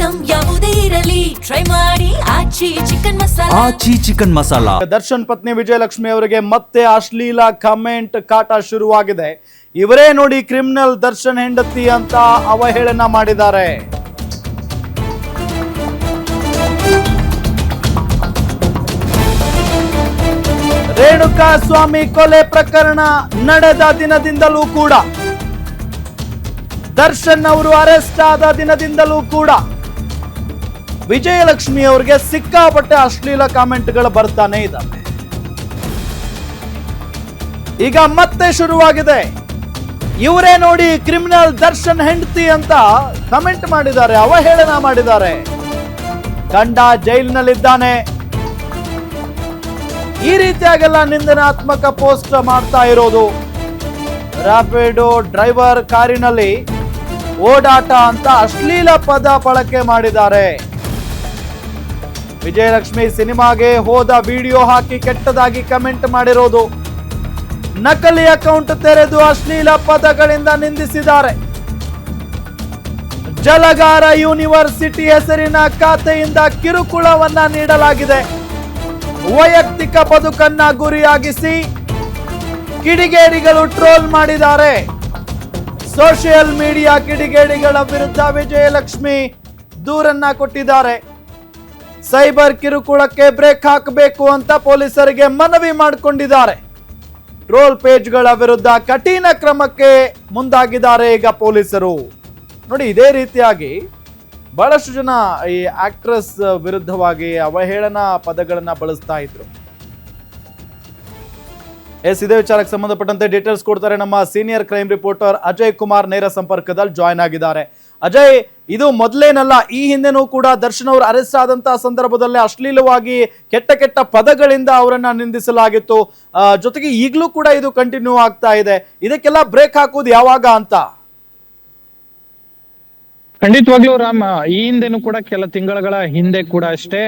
Item ಯಾವುದೇ ಇರಲಿ try ಮಾಡಿ ಆಚಿ ಚಿಕನ್ ಮಸಾಲಾ. ದರ್ಶನ್ ಪತ್ನಿ ವಿಜಯಲಕ್ಷ್ಮಿ ಅವರಿಗೆ ಮತ್ತೆ ಅಶ್ಲೀಲ ಕಮೆಂಟ್ ಕಾಟ ಶುರುವಾಗಿದೆ. ಇವರೇ ನೋಡಿ ಕ್ರಿಮಿನಲ್ ದರ್ಶನ್ ಹೆಂಡತಿ ಅಂತ ಅವಹೇಳನ ಮಾಡಿದ್ದಾರೆ. ರೇಣುಕಾ ಸ್ವಾಮಿ ಕೊಲೆ ಪ್ರಕರಣ ನಡೆದ ದಿನದಿಂದಲೂ ಕೂಡ, ದರ್ಶನ್ ಅವರು ಅರೆಸ್ಟ್ ಆದ ದಿನದಿಂದಲೂ ಕೂಡ ವಿಜಯಲಕ್ಷ್ಮಿ ಅವರಿಗೆ ಸಿಕ್ಕಾಪಟ್ಟೆ ಅಶ್ಲೀಲ ಕಾಮೆಂಟ್ಗಳು ಬರ್ತಾನೆ ಇದ್ದಾವೆ. ಈಗ ಮತ್ತೆ ಶುರುವಾಗಿದೆ. ಇವರೇ ನೋಡಿ ಕ್ರಿಮಿನಲ್ ದರ್ಶನ್ ಹೆಂಡತಿ ಅಂತ ಕಮೆಂಟ್ ಮಾಡಿದ್ದಾರೆ, ಅವಹೇಳನ ಮಾಡಿದ್ದಾರೆ. ಗಂಡ ಜೈಲಿನಲ್ಲಿದ್ದಾನೆ, ಈ ರೀತಿಯಾಗೆಲ್ಲ ನಿಂದನಾತ್ಮಕ ಪೋಸ್ಟ್ ಮಾಡ್ತಾ ಇರೋದು. ರ್ಯಾಪಿಡೋ ಡ್ರೈವರ್ ಕಾರಿನಲ್ಲಿ ಓಡಾಟ ಅಂತ ಅಶ್ಲೀಲ ಪದ ಬಳಕೆ ಮಾಡಿದ್ದಾರೆ. ವಿಜಯಲಕ್ಷ್ಮಿ ಸಿನಿಮಾಗೆ ಹೋದ ವಿಡಿಯೋ ಹಾಕಿ ಕೆಟ್ಟದಾಗಿ ಕಮೆಂಟ್ ಮಾಡಿರೋದು. ನಕಲಿ ಅಕೌಂಟ್ ತೆರೆದು ಅಶ್ಲೀಲ ಪದಗಳಿಂದ ನಿಂದಿಸಿದ್ದಾರೆ. ಜಲಗಾರ ಯೂನಿವರ್ಸಿಟಿ ಹೆಸರಿನ ಖಾತೆಯಿಂದ ಕಿರುಕುಳವನ್ನ ನೀಡಲಾಗಿದೆ. ವೈಯಕ್ತಿಕ ಬದುಕನ್ನ ಗುರಿಯಾಗಿಸಿ ಕಿಡಿಗೇಡಿಗಳು ಟ್ರೋಲ್ ಮಾಡಿದ್ದಾರೆ. ಸೋಷಿಯಲ್ ಮೀಡಿಯಾ ಕಿಡಿಗೇಡಿಗಳ ವಿರುದ್ಧ ವಿಜಯಲಕ್ಷ್ಮಿ ದೂರನ್ನ ಕೊಟ್ಟಿದ್ದಾರೆ. ಸೈಬರ್ ಕಿರುಕುಳಕ್ಕೆ ಬ್ರೇಕ್ ಹಾಕಬೇಕು ಅಂತ ಪೊಲೀಸರಿಗೆ ಮನವಿ ಮಾಡಿಕೊಂಡಿದ್ದಾರೆ. ಟ್ರೋಲ್ ಪೇಜ್ಗಳ ವಿರುದ್ಧ ಕಠಿಣ ಕ್ರಮಕ್ಕೆ ಮುಂದಾಗಿದ್ದಾರೆ ಈಗ ಪೊಲೀಸರು. ನೋಡಿ, ಇದೇ ರೀತಿಯಾಗಿ ಬಹಳಷ್ಟು ಜನ ಈ ಆಕ್ಟ್ರೆಸ್ ವಿರುದ್ಧವಾಗಿ ಅವಹೇಳನ ಪದಗಳನ್ನ ಬಳಸ್ತಾ ಇದ್ರು. ಇದೇ ವಿಚಾರಕ್ಕೆ ಸಂಬಂಧಪಟ್ಟಂತೆ ಡೀಟೇಲ್ಸ್ ಕೊಡ್ತಾರೆ ನಮ್ಮ senior crime reporter Ajay Kumar ನೇರ ಸಂಪರ್ಕದಲ್ಲಿ ಜಾಯ್ನ್ ಆಗಿದ್ದಾರೆ. ಅಜಯ್, ಇದು ಮೊದಲೇನಲ್ಲ, ಈ ಹಿಂದೆನೂ ಕೂಡ ದರ್ಶನ್ ಅವರು ಅರೆಸ್ಟ್ ಆದಂತಹ ಸಂದರ್ಭದಲ್ಲಿ ಅಶ್ಲೀಲವಾಗಿ ಕೆಟ್ಟ ಕೆಟ್ಟ ಪದಗಳಿಂದ ಅವರನ್ನ ನಿಂದಿಸಲಾಗಿತ್ತು. ಜೊತೆಗೆ ಈಗಲೂ ಕೂಡ ಇದು ಕಂಟಿನ್ಯೂ ಆಗ್ತಾ ಇದೆ. ಇದಕ್ಕೆಲ್ಲ ಬ್ರೇಕ್ ಹಾಕೋದು ಯಾವಾಗ ಅಂತ? ಖಂಡಿತವಾಗ್ಲೂ ರಾಮ್, ಈ ಹಿಂದೆನೂ ಕೂಡ ಕೆಲ ತಿಂಗಳ ಹಿಂದೆ ಕೂಡ ಅಷ್ಟೇ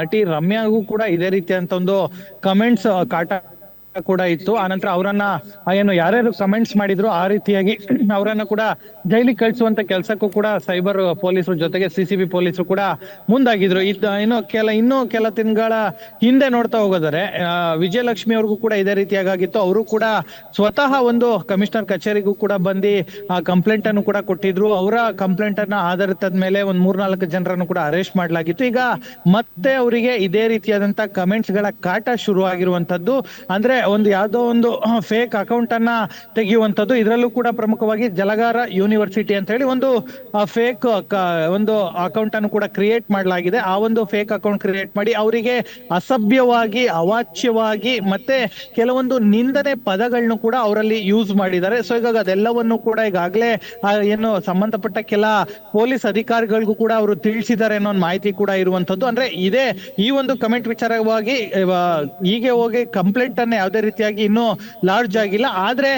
ನಟಿ ರಮ್ಯಾಗೂ ಕೂಡ ಇದೇ ರೀತಿಯಂತ ಒಂದು ಕಮೆಂಟ್ಸ್ ಕಾಟ ಕೂಡ ಇತ್ತು. ಆನಂತರ ಅವರನ್ನ ಏನು ಯಾರ್ಯಾರು ಕಮೆಂಟ್ಸ್ ಮಾಡಿದ್ರು ಆ ರೀತಿಯಾಗಿ ಅವರನ್ನ ಕೂಡ ಜೈಲಿಗೆ ಕಳಿಸುವಂತ ಕೆಲಸಕ್ಕೂ ಕೂಡ ಸೈಬರ್ ಪೊಲೀಸರು ಜೊತೆಗೆ ಸಿಸಿಬಿ ಪೊಲೀಸರು ಕೂಡ ಮುಂದಾಗಿದ್ರು. ಇನ್ನೂ ಕೆಲ ತಿಂಗಳ ಹಿಂದೆ ನೋಡ್ತಾ ಹೋಗೋದರೆ ವಿಜಯಲಕ್ಷ್ಮಿ ಅವ್ರಿಗೂ ಕೂಡ ಇದೇ ರೀತಿಯಾಗಿತ್ತು. ಅವರು ಕೂಡ ಸ್ವತಃ ಒಂದು ಕಮಿಷನರ್ ಕಚೇರಿಗೂ ಕೂಡ ಬಂದು ಕಂಪ್ಲೇಂಟ್ ಅನ್ನು ಕೂಡ ಕೊಟ್ಟಿದ್ರು. ಅವರ ಕಂಪ್ಲೇಂಟ್ ಅನ್ನ ಆಧಾರಿತದ ಮೇಲೆ ಒಂದ್ 3-4 ಜನರನ್ನು ಕೂಡ ಅರೆಸ್ಟ್ ಮಾಡಲಾಗಿತ್ತು. ಈಗ ಮತ್ತೆ ಅವರಿಗೆ ಇದೇ ರೀತಿಯಾದಂತ ಕಮೆಂಟ್ಸ್ ಗಳ ಕಾಟ ಶುರು ಆಗಿರುವಂತದ್ದು. ಅಂದ್ರೆ ಯಾವ್ದೋ ಒಂದು ಫೇಕ್ ಅಕೌಂಟ್ ಅನ್ನ ತೆಗೆಯುವಂತದ್ದು. ಇದರಲ್ಲೂ ಕೂಡ ಪ್ರಮುಖವಾಗಿ ಜಲಗಾರ ಯೂನಿವರ್ಸಿಟಿ ಅಂತ ಹೇಳಿ ಒಂದು ಫೇಕ್ ಒಂದು ಅಕೌಂಟ್ ಅನ್ನು ಕೂಡ ಕ್ರಿಯೇಟ್ ಮಾಡಲಾಗಿದೆ. ಆ ಒಂದು ಫೇಕ್ ಅಕೌಂಟ್ ಕ್ರಿಯೇಟ್ ಮಾಡಿ ಅವರಿಗೆ ಅಸಭ್ಯವಾಗಿ, ಅವಾಚ್ಯವಾಗಿ ಮತ್ತೆ ಕೆಲವೊಂದು ನಿಂದನೆ ಪದಗಳನ್ನು ಕೂಡ ಅವರಲ್ಲಿ ಯೂಸ್ ಮಾಡಿದ್ದಾರೆ. ಸೊ ಈಗ ಅದೆಲ್ಲವನ್ನು ಕೂಡ ಈಗಾಗಲೇ ಏನು ಸಂಬಂಧಪಟ್ಟ ಕೆಲ ಪೊಲೀಸ್ ಅಧಿಕಾರಿಗಳಿಗೂ ಕೂಡ ಅವರು ತಿಳಿಸಿದ್ದಾರೆ ಅನ್ನೋ ಮಾಹಿತಿ ಕೂಡ ಇರುವಂತದ್ದು. ಅಂದ್ರೆ ಈ ಒಂದು ಕಮೆಂಟ್ ವಿಚಾರವಾಗಿ ಹೀಗೆ ಹೋಗಿ ಕಂಪ್ಲೇಂಟ್ ಅನ್ನ ಯಾವುದೇ ರೀತಿಯಾಗಿ ಇನ್ನೂ ಲಾರ್ಜ್ ಆಗಿಲ್ಲ. ಆದ್ರೆ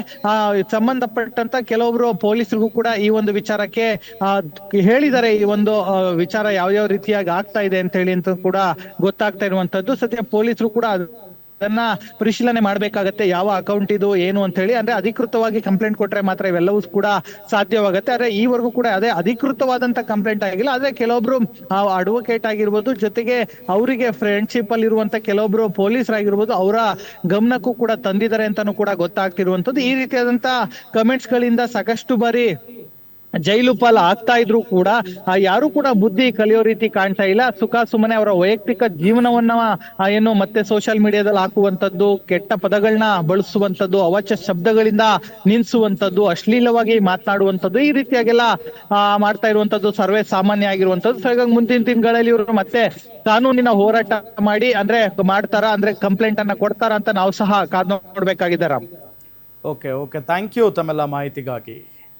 ಸಂಬಂಧಪಟ್ಟಂತ ಕೆಲವೊಬ್ರು ಪೊಲೀಸರಿಗೂ ಕೂಡ ಈ ಒಂದು ವಿಚಾರಕ್ಕೆ ಹೇಳಿದ್ದಾರೆ. ಈ ಒಂದು ವಿಚಾರ ಯಾವ ರೀತಿಯಾಗಿ ಆಗ್ತಾ ಇದೆ ಅಂತ ಹೇಳಿ ಅಂತ ಕೂಡ ಗೊತ್ತಾಗ್ತಾ ಇರುವಂತದ್ದು. ಸದ್ಯ ಪೊಲೀಸರು ಕೂಡ ಅದನ್ನ ಪರಿಶೀಲನೆ ಮಾಡ್ಬೇಕಾಗತ್ತೆ, ಯಾವ ಅಕೌಂಟ್ ಇದು ಏನು ಅಂತ ಹೇಳಿ. ಅಂದ್ರೆ ಅಧಿಕೃತವಾಗಿ ಕಂಪ್ಲೇಂಟ್ ಕೊಟ್ರೆ ಮಾತ್ರ ಇವೆಲ್ಲವೂ ಕೂಡ ಸಾಧ್ಯವಾಗುತ್ತೆ. ಆದ್ರೆ ಈವರೆಗೂ ಕೂಡ ಅದೇ ಅಧಿಕೃತವಾದಂತ ಕಂಪ್ಲೇಂಟ್ ಆಗಿಲ್ಲ. ಆದ್ರೆ ಕೆಲವೊಬ್ರು ಅಡ್ವೊಕೇಟ್ ಆಗಿರ್ಬೋದು, ಜೊತೆಗೆ ಅವರಿಗೆ ಫ್ರೆಂಡ್ಶಿಪ್ ಅಲ್ಲಿ ಇರುವಂತ ಕೆಲವೊಬ್ರು ಪೊಲೀಸರಾಗಿರ್ಬೋದು, ಅವರ ಗಮನಕ್ಕೂ ಕೂಡ ತಂದಿದ್ದಾರೆ ಅಂತಾನು ಕೂಡ ಗೊತ್ತಾಗ್ತಿರುವಂತದ್ದು. ಈ ರೀತಿಯಾದಂತ ಕಮೆಂಟ್ಸ್ ಗಳಿಂದ ಸಾಕಷ್ಟು ಬಾರಿ ಜೈಲು ಪಾಲ ಆಗ್ತಾ ಇದ್ರು ಕೂಡ ಯಾರು ಕೂಡ ಬುದ್ಧಿ ಕಲಿಯೋ ರೀತಿ ಕಾಣ್ತಾ ಇಲ್ಲ. ಸುಮ್ಮನೆ ಅವರ ವೈಯಕ್ತಿಕ ಜೀವನವನ್ನ ಏನು ಮತ್ತೆ ಸೋಷಿಯಲ್ ಮೀಡಿಯಾದಲ್ಲಿ ಹಾಕುವಂತದ್ದು, ಕೆಟ್ಟ ಪದಗಳನ್ನ ಬಳಸುವಂತದ್ದು, ಅವಾಚ್ಯ ಶಬ್ದಗಳಿಂದ ನಿನ್ಸುವಂತದ್ದು, ಅಶ್ಲೀಲವಾಗಿ ಮಾತನಾಡುವಂತದ್ದು, ಈ ರೀತಿಯಾಗೆಲ್ಲ ಮಾಡ್ತಾ ಇರುವಂತದ್ದು ಸರ್ವೇ ಸಾಮಾನ್ಯ ಆಗಿರುವಂತದ್ದು. ಸೊ ಈಗ ಮುಂದಿನ ದಿನಗಳಲ್ಲಿ ಇವರು ಮತ್ತೆ ಕಾನೂನಿನ ಹೋರಾಟ ಮಾಡಿ ಅಂದ್ರೆ ಕಂಪ್ಲೇಂಟ್ ಅನ್ನ ಕೊಡ್ತಾರ ಅಂತ ನಾವು ಸಹ ಕಾದ್ ನೋಡ್ಬೇಕಾಗಿದ್ದಾರೆ. ಓಕೆ, ಥ್ಯಾಂಕ್ ಯು ತಮ್ಮೆಲ್ಲ ಮಾಹಿತಿಗಾಗಿ.